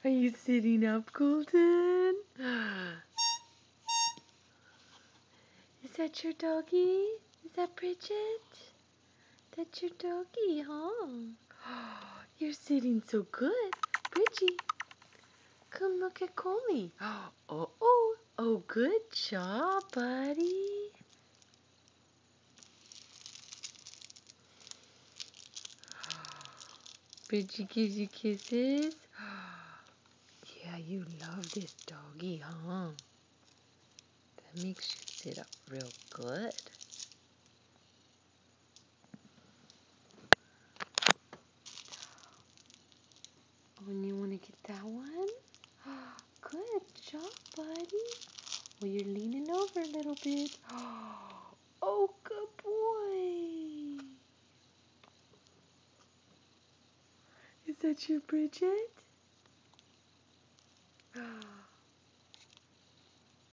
Are you sitting up, Colton? Is that your doggy? Is that Bridget? That's your doggy, huh? You're sitting so good. Bridgie, come look at Coley. Oh, good job, buddy. Bridgie gives you kisses. Yeah, you love this doggy, huh? That makes you sit up real good. Oh, and you want to get that one? Good job, buddy. Well, you're leaning over a little bit. Oh, good boy. Is that your Bridget?